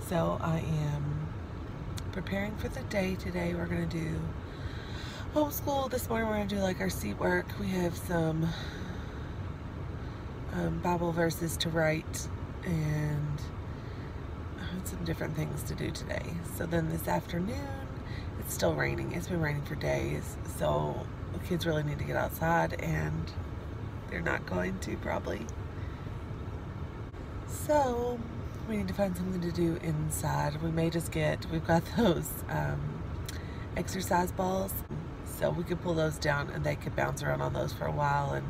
So I am preparing for the day today. We're going to do homeschool. This morning we're going to do like our seat work. We have some Bible verses to write and some different things to do today. So then this afternoon, it's still raining. It's been raining for days. So the kids really need to get outside and they're not going to probably. So we need to find something to do inside. We may just we've got those exercise balls. So we could pull those down and they could bounce around on those for a while and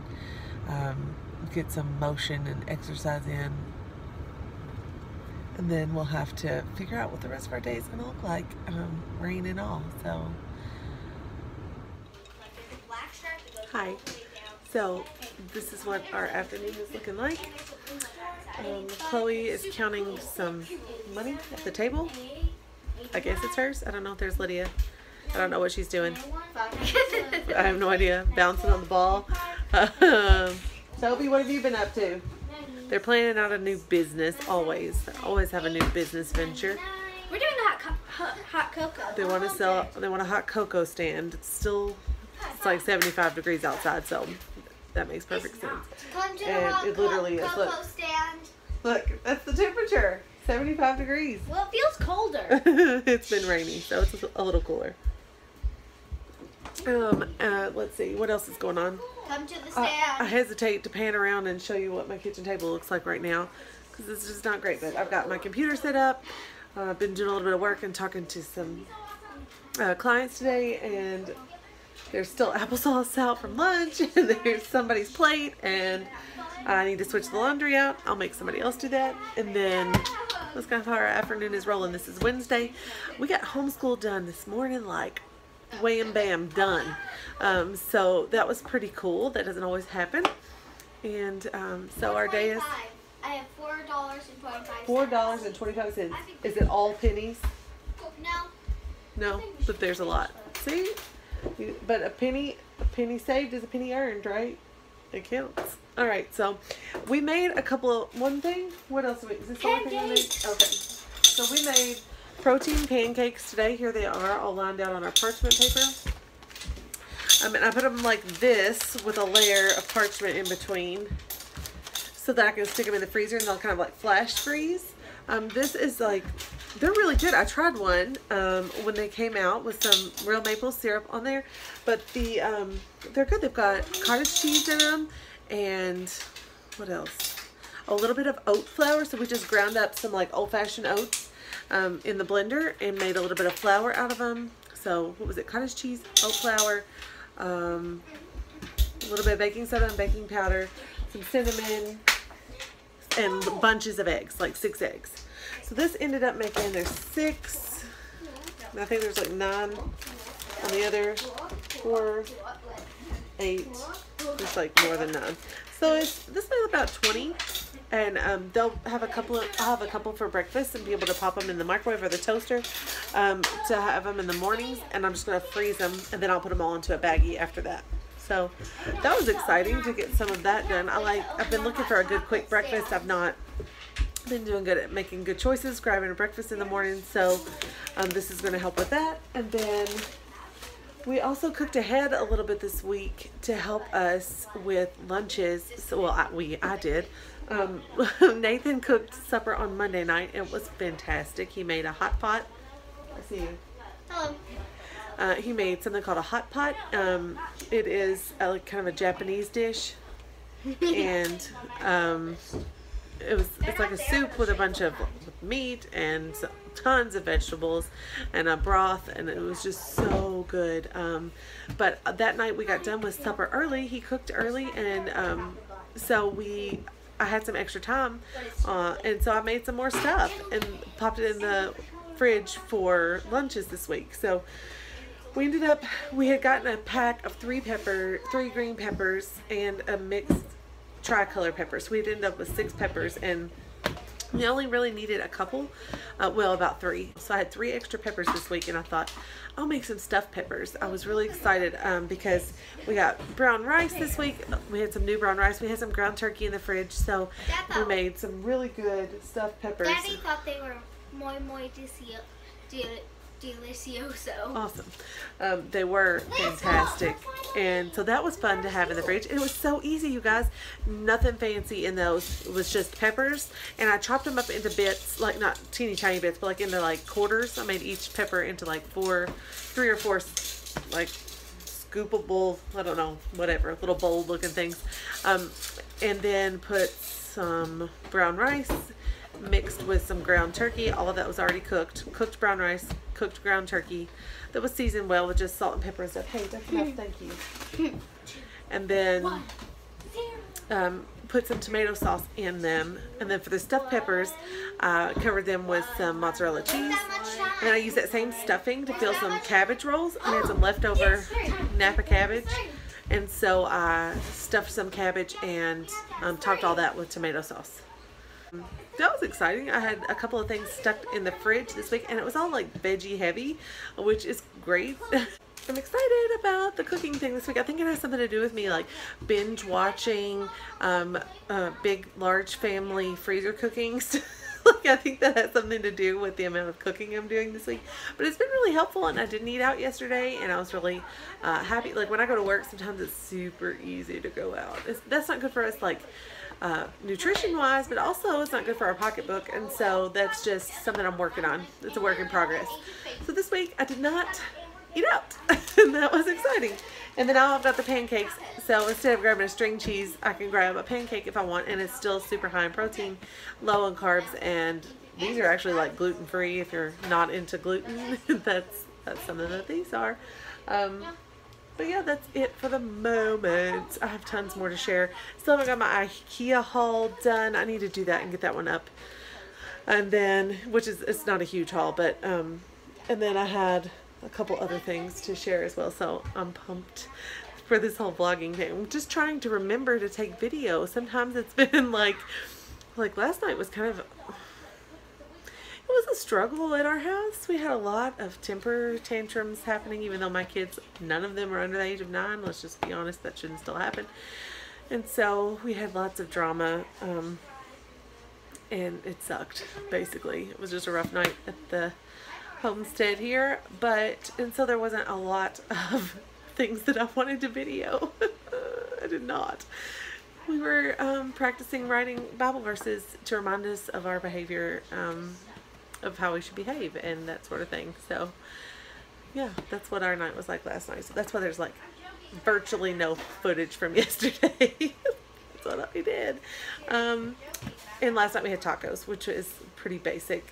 get some motion and exercise in. And then we'll have to figure out what the rest of our day is going to look like, rain and all. So, hi. So this is what our afternoon is looking like. Chloe is counting some money at the table. I guess it's hers. I don't know if there's Lydia. I don't know what she's doing. I have no idea. Bouncing on the ball. Toby, what have you been up to? They're planning out a new business, always. They always have a new business venture. We're doing the hot cocoa. They want a hot cocoa stand. It's like 75 degrees outside, so that makes perfect sense. Come to and the it literally is. cocoa stand. Look, that's the temperature. 75 degrees. Well, it feels colder. It's been raining, so it's a little cooler. Let's see, what else is going on? Come to the stand. I hesitate to pan around and show you what my kitchen table looks like right now because it's just not great, but I've got my computer set up. I've been doing a little bit of work and talking to some clients today, and there's still applesauce out from lunch and there's somebody's plate, and I need to switch the laundry out. I'll make somebody else do that, and then that's kind of how our afternoon is rolling. This is Wednesday. We got homeschool done this morning, like wham bam done. So that was pretty cool. That doesn't always happen. And so our day is I have $4.25. $4.25. Is it all pennies? No. No, but there's a lot. See? But a penny saved is a penny earned, right? It counts. All right, so we made one thing. What else? Is this the only thing we made? Okay. So we made protein pancakes today. Here they are, all lined out on our parchment paper. And I put them like this with a layer of parchment in between so that I can stick them in the freezer and they'll kind of like flash freeze. This is like, they're really good. I tried one when they came out with some real maple syrup on there, but they're good. They've got cottage cheese in them and what else? A little bit of oat flour. So we just ground up some like old-fashioned oats in the blender and made a little bit of flour out of them. So what was it? Cottage cheese, oat flour, a little bit of baking soda and baking powder, some cinnamon, and bunches of eggs, like 6 eggs. So this ended up making, there's 6, I think there's like 9 on the other 4, 8, there's like more than 9. So this made about 20. And they'll have I'll have a couple for breakfast and be able to pop them in the microwave or the toaster to have them in the mornings. And I'm just going to freeze them and then I'll put them all into a baggie after that. So that was exciting to get some of that done. I've been looking for a good quick breakfast. I've not been doing good at making good choices, grabbing a breakfast in the morning. So this is going to help with that. And then we also cooked ahead a little bit this week to help us with lunches. So, well, I did. Nathan cooked supper on Monday night. It was fantastic. He made a hot pot. I see you. Hello. He made something called a hot pot. It is kind of a Japanese dish, and it's like a soup with a bunch of meat and tons of vegetables and a broth, and it was just so good. But that night we got done with supper early. He cooked early, and so I had some extra time, and so I made some more stuff and popped it in the fridge for lunches this week. So we had gotten a pack of 3 green peppers and a mixed tricolor pepper. So we ended up with 6 peppers, and we only really needed a couple, about 3. So I had 3 extra peppers this week, and I thought I'll make some stuffed peppers. I was really excited because we got brown rice this week. We had some new brown rice. We had some ground turkey in the fridge, so we made some really good stuffed peppers. Daddy thought they were muy delicioso. Awesome. They were fantastic. And so that was fun to have in the fridge. And it was so easy, you guys. Nothing fancy in those. It was just peppers. And I chopped them up into bits, like not teeny tiny bits, but like into like quarters. I made each pepper into like 3 or 4 like scoopable, I don't know, whatever, little bowl looking things. And then put some brown rice mixed with some ground turkey. All of that was already cooked. Cooked brown rice, cooked ground turkey that was seasoned well with just salt and pepper and stuff. Hey, that's enough, thank you. And then put some tomato sauce in them. And then for the stuffed peppers, covered them with some mozzarella cheese. And then I used that same stuffing to fill some cabbage rolls. I had some leftover Napa cabbage. And so I stuffed some cabbage and topped all that with tomato sauce. That was exciting. I had a couple of things stuck in the fridge this week, and it was all like veggie heavy, which is great. I'm excited about the cooking thing this week. I think it has something to do with me like binge watching big, large family freezer cookings. Like, I think that has something to do with the amount of cooking I'm doing this week. But it's been really helpful, and I didn't eat out yesterday, and I was really happy. Like, when I go to work, sometimes it's super easy to go out. That's not good for us, like, nutrition wise, but also it's not good for our pocketbook, and so that's just something I'm working on. It's a work in progress. So this week I did not eat out, and that was exciting. And then now I've got the pancakes, so instead of grabbing a string cheese, I can grab a pancake if I want, and it's still super high in protein, low in carbs, and these are actually like gluten-free if you're not into gluten. that's something that these are. But yeah, that's it for the moment. I have tons more to share. Still haven't got my IKEA haul done. I need to do that and get that one up. And then, it's not a huge haul, but, and then I had a couple other things to share as well. So I'm pumped for this whole vlogging thing. I'm just trying to remember to take video. Sometimes it's been like last night was kind of, it was a struggle at our house. We had a lot of temper tantrums happening, even though my kids, none of them are under the age of 9. Let's just be honest, that shouldn't still happen. And so we had lots of drama, and it sucked, basically. It was just a rough night at the homestead here, and so there wasn't a lot of things that I wanted to video. I did not. We were practicing writing Bible verses to remind us of our behavior, of how we should behave and that sort of thing. So yeah, that's what our night was like last night. So that's why there's like virtually no footage from yesterday. That's what we did. And last night we had tacos, which is pretty basic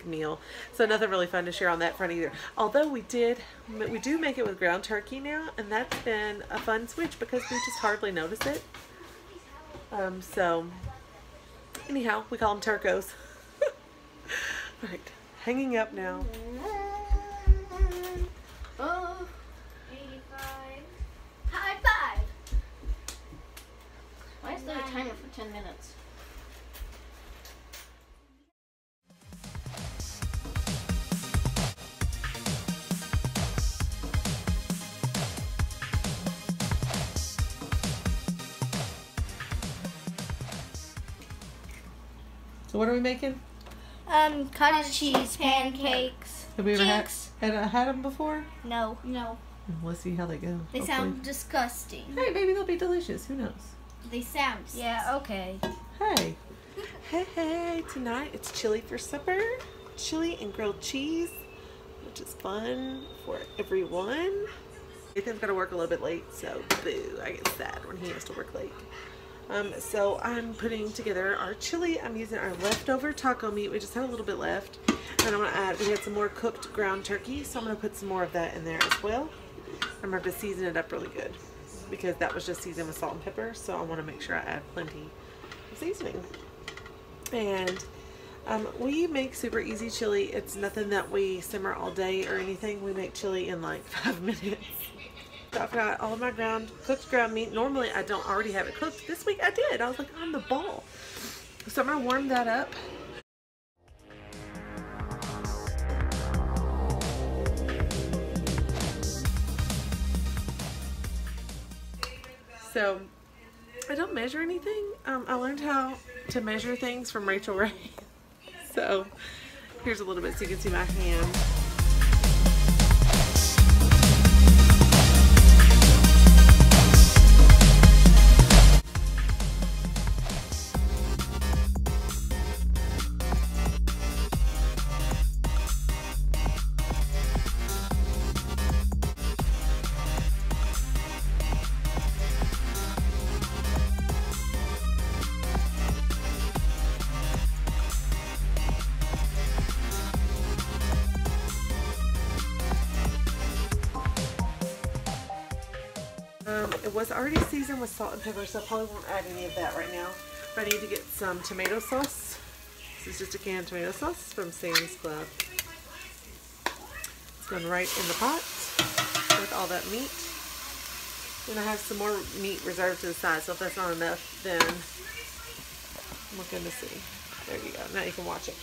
meal. So nothing really fun to share on that front either. Although we do make it with ground turkey now, and that's been a fun switch because we just hardly notice it. So anyhow, we call them turcos. All right, hanging up now. Oh, 85. High five. Why is there a timer for 10 minutes? So what are we making? Cottage cheese pancakes. Have we ever had them before? No. Let's see how they go. They sound disgusting. Hey, maybe they'll be delicious. Who knows? They sound. Yeah. Okay. Hey. Hey, tonight it's chili for supper. Chili and grilled cheese, which is fun for everyone. Nathan's got to work a little bit late, so boo, I get sad when he has to work late. So I'm putting together our chili. I'm using our leftover taco meat. We just had a little bit left. And I'm going to add, we had some more cooked ground turkey, so I'm going to put some more of that in there as well. I'm going to have to season it up really good because that was just seasoned with salt and pepper, so I want to make sure I add plenty of seasoning. And we make super easy chili. It's nothing that we simmer all day or anything. We make chili in like 5 minutes. I've got all of my cooked ground meat. Normally I don't already have it cooked. This week I did. I was like on the ball. So I'm going to warm that up. So I don't measure anything. I learned how to measure things from Rachel Ray. So here's a little bit so you can see my hand. It was already seasoned with salt and pepper, so I probably won't add any of that right now. But I need to get some tomato sauce. This is just a can of tomato sauce from Sam's Club. It's going right in the pot with all that meat. And I have some more meat reserved to the side, so if that's not enough, then I'm looking to see. There you go. Now you can watch it.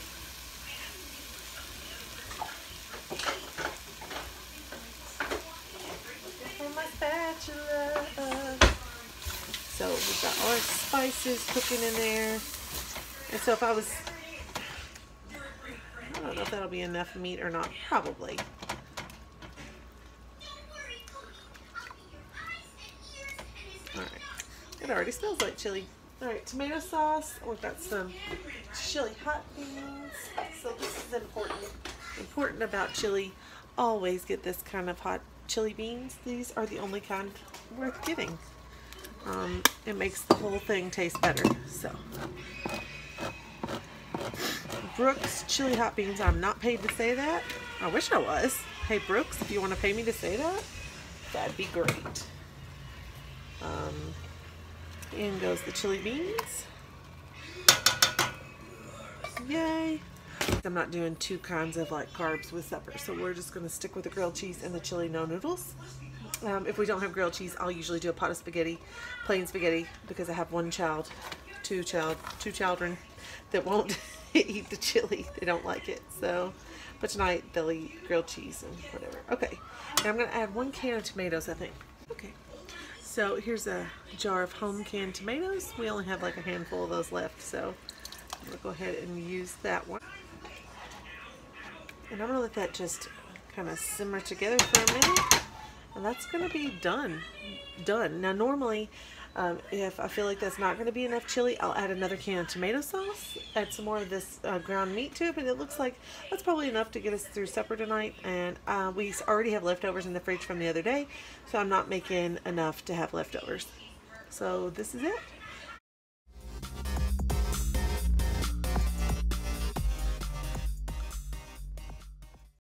Spatula. So we've got all our spices cooking in there. And so if I don't know if that'll be enough meat or not. Probably. Alright. It already smells like chili. Alright, tomato sauce. We've got some chili hot beans. So this is important. Important about chili. Always get this kind of hot chili beans. These are the only kind worth getting. It makes the whole thing taste better. So Brooks chili hot beans. I'm not paid to say that. I wish I was. Hey Brooks, if you want to pay me to say that, that'd be great. In goes the chili beans. Yay. I'm not doing two kinds of like carbs with supper, so we're just going to stick with the grilled cheese and the chili no noodles. If we don't have grilled cheese, I'll usually do a pot of spaghetti, plain spaghetti, because I have two children that won't eat the chili. They don't like it. So, but tonight they'll eat grilled cheese and whatever. Okay, and I'm going to add 1 can of tomatoes, I think. Okay, so here's a jar of home canned tomatoes. We only have like a handful of those left, so I'm going to go ahead and use that one. And I'm going to let that just kind of simmer together for a minute. And that's going to be done. Now normally, if I feel like that's not going to be enough chili, I'll add another can of tomato sauce. Add some more of this ground meat to it. But it looks like that's probably enough to get us through supper tonight. And we already have leftovers in the fridge from the other day. So I'm not making enough to have leftovers. So this is it.